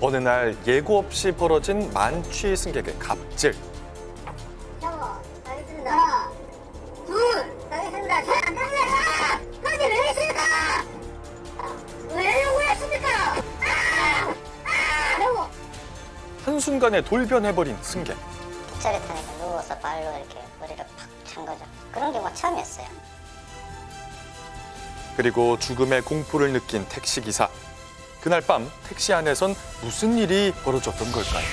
어느 날 예고 없이 벌어진 만취 승객의 갑질. 형, 가겠습니다. 하나, 둘, 가겠습니다. 잘안 됩니다. 까지 왜 했습니까? 왜 했습니까? 하고. 한순간에 돌변해버린 승객. 뒷자리 타니까 누워서 발로 이렇게 머리를 팍 찬 거죠. 그런 경우가 처음이었어요. 그리고 죽음의 공포를 느낀 택시기사. 그날 밤 택시 안에선 무슨 일이 벌어졌던 걸까요?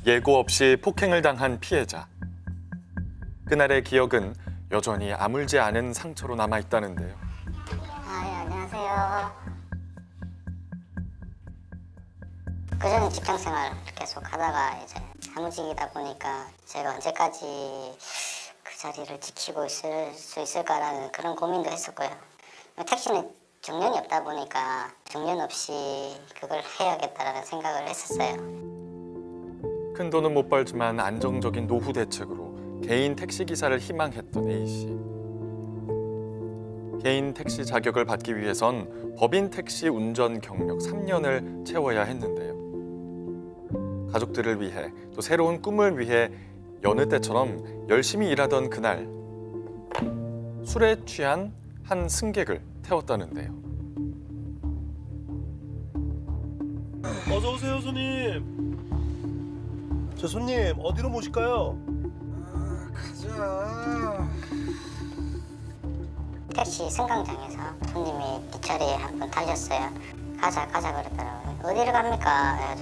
예고 없이 폭행을 당한 피해자. 그날의 기억은 여전히 아물지 않은 상처로 남아있다는데요. 예, 안녕하세요. 그전에 직장생활 계속 하다가 이제 사무직이다 보니까 제가 언제까지 그 자리를 지키고 있을 수 있을까라는 그런 고민도 했었고요. 택시는 정년이 없다 보니까 정년 없이 그걸 해야겠다라는 생각을 했었어요. 큰 돈은 못 벌지만 안정적인 노후 대책으로 개인 택시 기사를 희망했던 A 씨. 개인 택시 자격을 받기 위해선 법인 택시 운전 경력 3년을 채워야 했는데요. 가족들을 위해 또 새로운 꿈을 위해 여느 때처럼 열심히 일하던 그날 술에 취한 한 승객을 태웠다는데요. 어서 오세요, 손님. 저 손님 어디로 모실까요? 가자. 택시 승강장에서 손님이 뒷자리에 한 번 달렸어요. 가자 그러더라고요. 어디를 갑니까?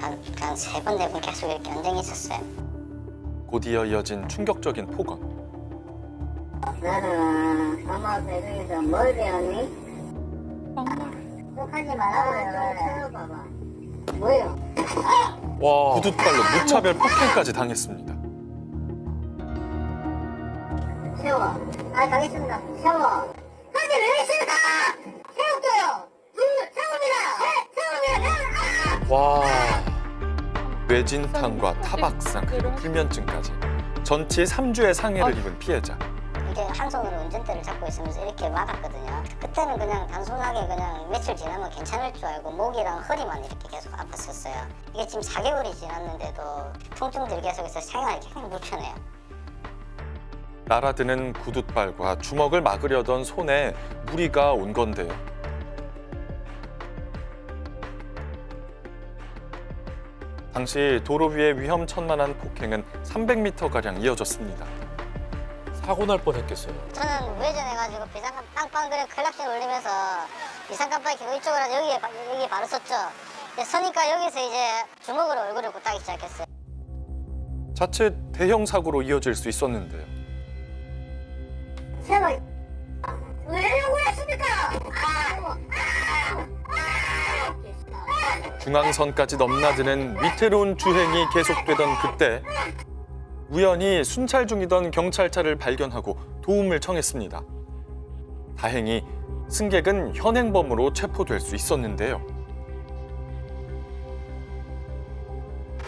한 3번, 4번 계속 이렇게 언쟁이 있었어요. 곧이어 이어진 충격적인 폭언. 나는 아마 배송에서 뭘 배웠니? 욕하지 말라고요. 봐봐. 뭐예요? 구둣발로 무차별 폭행까지 당했습니다. 세워. 가겠습니다. 세워. 까지 왜 했습니까? 세웠어요. 둘, 세웁니다. 세웁니다. 와, 뇌진탕과 타박상 그리고 불면증까지 전치 3주의 상해를 입은 피해자. 이게 한 손으로 운전대를 잡고 있으면서 이렇게 막았거든요. 그때는 그냥 단순하게 그냥 며칠 지나면 괜찮을 줄 알고 목이랑 허리만 이렇게 계속 아팠었어요. 이게 지금 4개월이 지났는데도 통증들이 계속해서 생활이 굉장히 불편해요. 날아드는 구둣발과 주먹을 막으려던 손에 무리가 온 건데요. 당시 도로 위의 위험천만한 폭행은 300m가량 이어졌습니다. 사고 날 뻔했겠어요. 저는 우회전해가지고 비상금 빵빵 그래 클락션 울리면서 비상깜빡이 켜고 이쪽으로 여기 바로 섰죠. 서니까 여기서 이제 주먹으로 얼굴을 굽다기 시작했어요. 자칫 대형 사고로 이어질 수 있었는데요. 세워. 왜 욕했습니까? 중앙선까지 넘나드는 위태로운 주행이 계속되던 그때 우연히 순찰 중이던 경찰차를 발견하고 도움을 청했습니다. 다행히 승객은 현행범으로 체포될 수 있었는데요.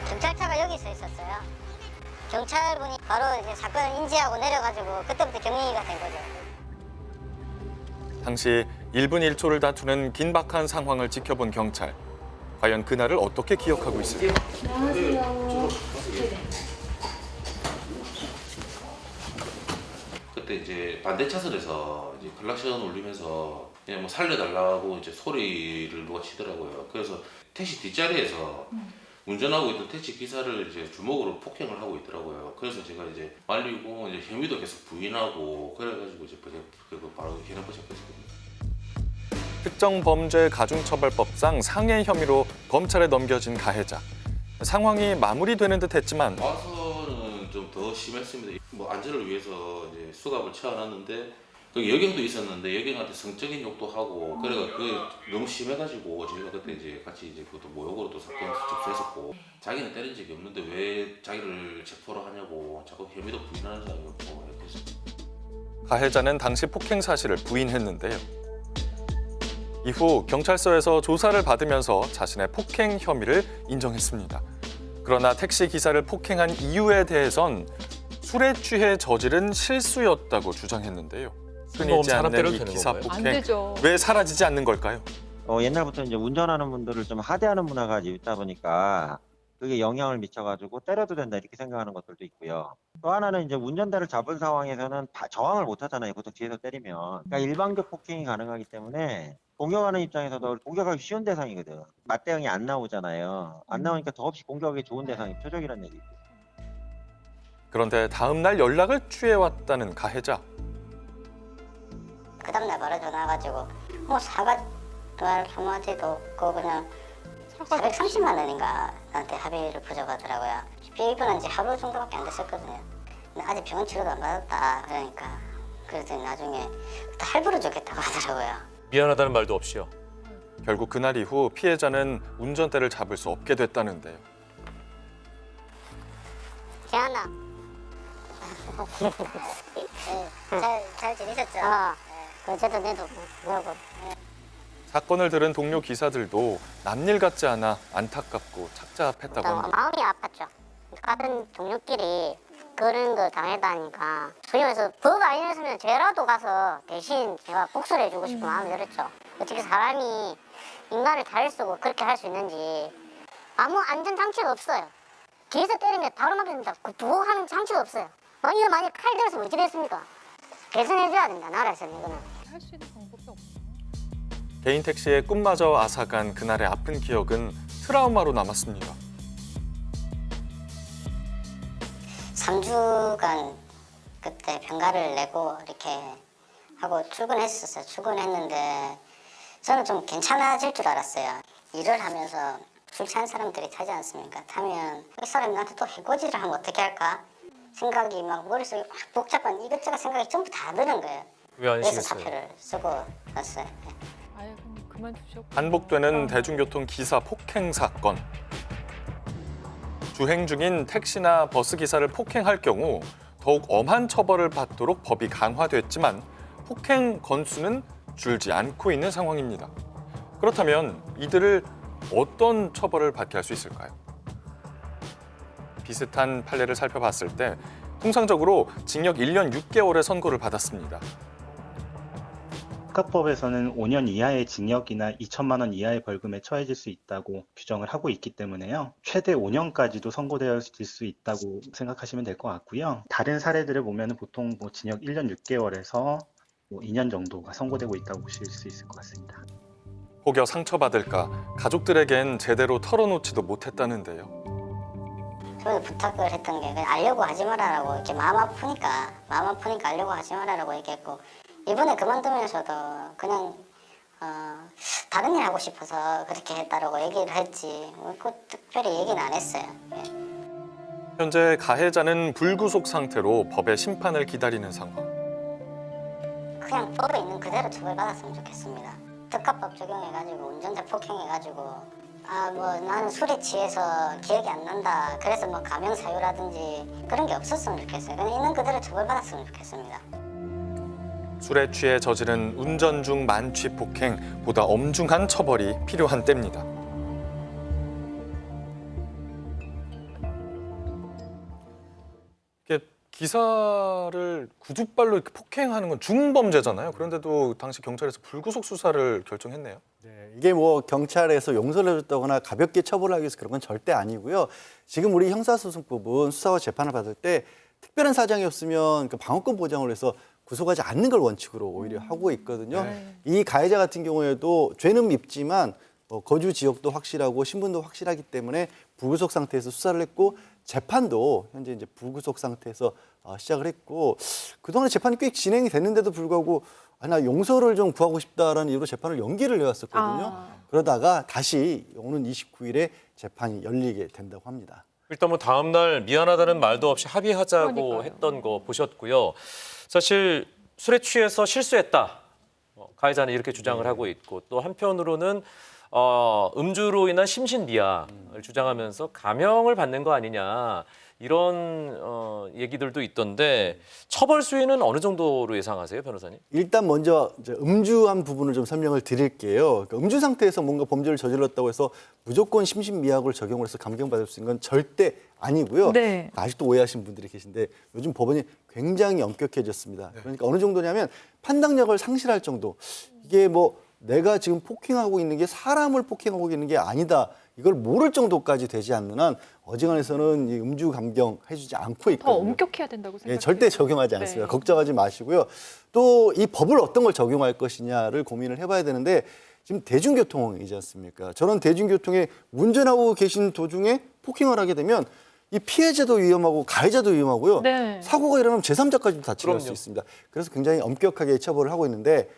경찰차가 여기 서 있었어요. 경찰분이 바로 이제 사건을 인지하고 내려가지고 그때부터 경위가 된 거죠. 당시 1분 1초를 다투는 긴박한 상황을 지켜본 경찰. 과연 그날을 어떻게 기억하고 있을까요? 그때 이제 반대 차선에서 이제 클락션 울리면서 그냥 뭐 살려달라고 이제 소리를 누가 치더라고요. 그래서 택시 뒷자리에서 운전하고 있던 택시 기사를 이제 주먹으로 폭행을 하고 있더라고요. 그래서 제가 이제 말리고 이제 혐의도 계속 부인하고 그래가지고 이제 바로 현행범 잡혔거든요. 특정범죄 가중처벌법상 상해 혐의로 검찰에 넘겨진 가해자. 상황이 마무리되는 듯했지만 와서는 좀 더 심했습니다. 뭐 안전을 위해서 이제 수갑을 채워놨는데 거기 여경도 있었는데 여경한테 성적인 욕도 하고 그래가 그게 너무 심해가지고 저희가 그때 이제 같이 이제 그것도 모욕으로도 사건 접수했었고 자기는 때린 적이 없는데 왜 자기를 체포를 하냐고 자꾸 혐의도 부인하는 사람이었고 그래서 가해자는 당시 폭행 사실을 부인했는데요. 이후 경찰서에서 조사를 받으면서 자신의 폭행 혐의를 인정했습니다. 그러나 택시 기사를 폭행한 이유에 대해선 술에 취해 저지른 실수였다고 주장했는데요. 끊이지 사람 않는 때려도 이 되는 기사 건가요? 안 폭행 되죠. 왜 사라지지 않는 걸까요? 옛날부터 이제 운전하는 분들을 좀 하대하는 문화가 있다 보니까 그게 영향을 미쳐가지고 때려도 된다 이렇게 생각하는 것들도 있고요. 또 하나는 이제 운전대를 잡은 상황에서는 저항을 못 하잖아요. 보통 뒤에서 때리면. 그러니까 일반적 폭행이 가능하기 때문에 공격하는 입장에서도 공격하기 쉬운 대상이거든. 맞대응이 안 나오잖아요. 안 나오니까 더없이 공격하기 좋은 대상이 표적이라는 얘기죠. 그런데 다음 날 연락을 취해왔다는 가해자. 그 다음날 바로 전화 와가지고 뭐 사과할 한마디도 없고 그냥 430만 원인가 나한테 합의를 부족하더라고요. 입원한 지 하루 정도밖에 안 됐었거든요. 근데 아직 병원 치료도 안 받았다 그러니까 그랬더니 나중에 또 할부를 주겠다고 하더라고요. 미안하다는 말도 없이요. 결국 그날 이후 피해자는 운전대를 잡을 수 없게 됐다는데요. 재한아. 잘 지내셨죠? 어제도 내도 그러고. 사건을 들은 동료 기사들도 남일 같지 않아 안타깝고 착잡했다고 합니다. 마음이 아팠죠. 같은 동료끼리 그런 거 당했다니까 소위 말해서 법 아니었으면 죄라도 가서 대신 제가 복수를 해주고 싶은 마음이 들었죠. 어떻게 사람이 인간을 다를 쓰고 그렇게 할 수 있는지 아무 안전장치가 없어요. 뒤에서 때리면 바로 맞습니다. 보호하는 장치가 없어요. 이거 만약 칼 들어서 어찌 됐습니까? 개선해줘야 된다 나라에서는 이거는. 할 수 있는 방법이 없어. 개인 택시의 꿈마저 앗아간 그날의 아픈 기억은 트라우마로 남았습니다. 3주간 그때 병가를 내고 이렇게 하고 출근했었어요. 출근했는데 저는 좀 괜찮아질 줄 알았어요. 일을 하면서 술 취한 사람들이 타지 않습니까? 타면 이 사람이 나한테 또 해코지를 하면 어떻게 할까? 생각이 막 머릿속에 확 복잡한 이것저것 생각이 전부 다 드는 거예요. 왜 안 그래서 쉬겠어요? 사표를 쓰고 났어요. 아예 그럼 그만두셨고. 반복되는 대중교통 기사 폭행 사건. 주행 중인 택시나 버스 기사를 폭행할 경우 더욱 엄한 처벌을 받도록 법이 강화됐지만 폭행 건수는 줄지 않고 있는 상황입니다. 그렇다면 이들을 어떤 처벌을 받게 할 수 있을까요? 비슷한 판례를 살펴봤을 때 통상적으로 징역 1년 6개월의 선고를 받았습니다. 국가법에서는 5년 이하의 징역이나 2천만 원 이하의 벌금에 처해질 수 있다고 규정을 하고 있기 때문에요. 최대 5년까지도 선고되어질 수 있다고 생각하시면 될 것 같고요. 다른 사례들을 보면 보통 징역 1년 6개월에서 2년 정도가 선고되고 있다고 보실 수 있을 것 같습니다. 혹여 상처받을까 가족들에겐 제대로 털어놓지도 못했다는데요. 저도 부탁을 했던 게 그냥 알려고 하지 말아라고 이렇게 마음 아프니까 알려고 하지 말아라고 얘기했고 이번에 그만두면서도 그냥 다른 일 하고 싶어서 그렇게 했다라고 얘기를 했지 그 특별히 얘기는 안 했어요. 예. 현재 가해자는 불구속 상태로 법의 심판을 기다리는 상황. 그냥 법에 있는 그대로 처벌받았으면 좋겠습니다. 특가법 적용해가지고 운전자 폭행해가지고 나는 술에 취해서 기억이 안 난다 그래서 감형 사유라든지 그런 게 없었으면 좋겠어요. 그냥 있는 그대로 처벌받았으면 좋겠습니다. 술에 취해 저지른 운전 중 만취 폭행보다 엄중한 처벌이 필요한 때입니다. 이게 기사를 구두발로 이렇게 폭행하는 건 중범죄잖아요. 그런데도 당시 경찰에서 불구속 수사를 결정했네요. 네, 이게 경찰에서 용서를 해줬다거나 가볍게 처벌하기 위해서 그런 건 절대 아니고요. 지금 우리 형사소송법은 수사와 재판을 받을 때 특별한 사정이 없으면 그 방어권 보장을 해서 구속하지 않는 걸 원칙으로 오히려 하고 있거든요. 이 가해자 같은 경우에도 죄는 밉지만 거주 지역도 확실하고 신분도 확실하기 때문에 불구속 상태에서 수사를 했고 재판도 현재 이제 불구속 상태에서 시작을 했고 그동안에 재판이 꽤 진행이 됐는데도 불구하고 나 용서를 좀 구하고 싶다라는 이유로 재판을 연기를 해왔었거든요. 그러다가 다시 오는 29일에 재판이 열리게 된다고 합니다. 일단 다음 날 미안하다는 말도 없이 합의하자고 그러니까요. 했던 거 보셨고요. 사실 술에 취해서 실수했다. 가해자는 이렇게 주장을 하고 있고 또 한편으로는 음주로 인한 심신미약을 주장하면서 감형을 받는 거 아니냐 이런 얘기들도 있던데 처벌 수위는 어느 정도로 예상하세요, 변호사님? 일단 먼저 이제 음주한 부분을 좀 설명을 드릴게요. 그러니까 음주 상태에서 뭔가 범죄를 저질렀다고 해서 무조건 심신미약을 적용을 해서 감경받을 수 있는 건 절대 아니고요. 네. 아직도 오해하시는 분들이 계신데 요즘 법원이 굉장히 엄격해졌습니다. 그러니까 어느 정도냐면 판단력을 상실할 정도. 이게 뭐 내가 지금 폭행하고 있는 게 사람을 폭행하고 있는 게 아니다. 이걸 모를 정도까지 되지 않는 한 어지간해서는 이 음주 감경 해주지 않고 더 있거든요. 엄격해야 된다고 생각해요. 예, 절대 적용하지 않습니다. 네. 걱정하지 마시고요. 또 이 법을 어떤 걸 적용할 것이냐를 고민을 해봐야 되는데 지금 대중교통이지 않습니까? 저는 대중교통에 운전하고 계신 도중에 폭행을 하게 되면 이 피해자도 위험하고 가해자도 위험하고요. 네. 사고가 일어나면 제3자까지도 다치게 할 수 그럼요. 있습니다. 그래서 굉장히 엄격하게 처벌을 하고 있는데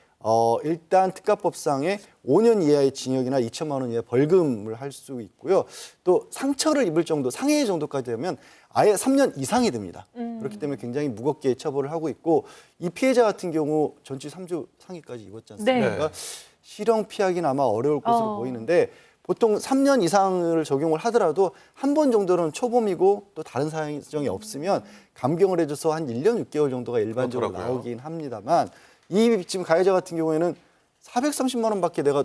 일단 특가법상에 5년 이하의 징역이나 2천만 원 이하의 벌금을 할 수 있고요. 또 상처를 입을 정도, 상해 정도까지 되면 아예 3년 이상이 됩니다. 그렇기 때문에 굉장히 무겁게 처벌을 하고 있고 이 피해자 같은 경우 전치 3주 상해까지 입었지 않습니까? 네. 실형 피하기는 아마 어려울 것으로 보이는데 보통 3년 이상을 적용을 하더라도 한 번 정도는 초범이고 또 다른 사정이 없으면 감경을 해줘서 한 1년 6개월 정도가 일반적으로 그렇더라고요. 나오긴 합니다만 이 지금 가해자 같은 경우에는 430만 원밖에 내가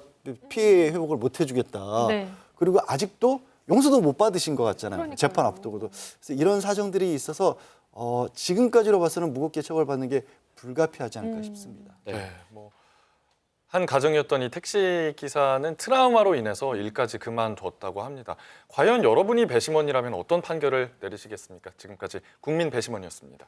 피해 회복을 못 해주겠다. 네. 그리고 아직도 용서도 못 받으신 것 같잖아요. 그러니까요. 재판 앞두고도. 그래서 이런 사정들이 있어서 지금까지로 봐서는 무겁게 처벌받는 게 불가피하지 않을까 싶습니다. 네, 뭐 한 가정이었던 이 택시 기사는 트라우마로 인해서 일까지 그만뒀다고 합니다. 과연 여러분이 배심원이라면 어떤 판결을 내리시겠습니까? 지금까지 국민 배심원이었습니다.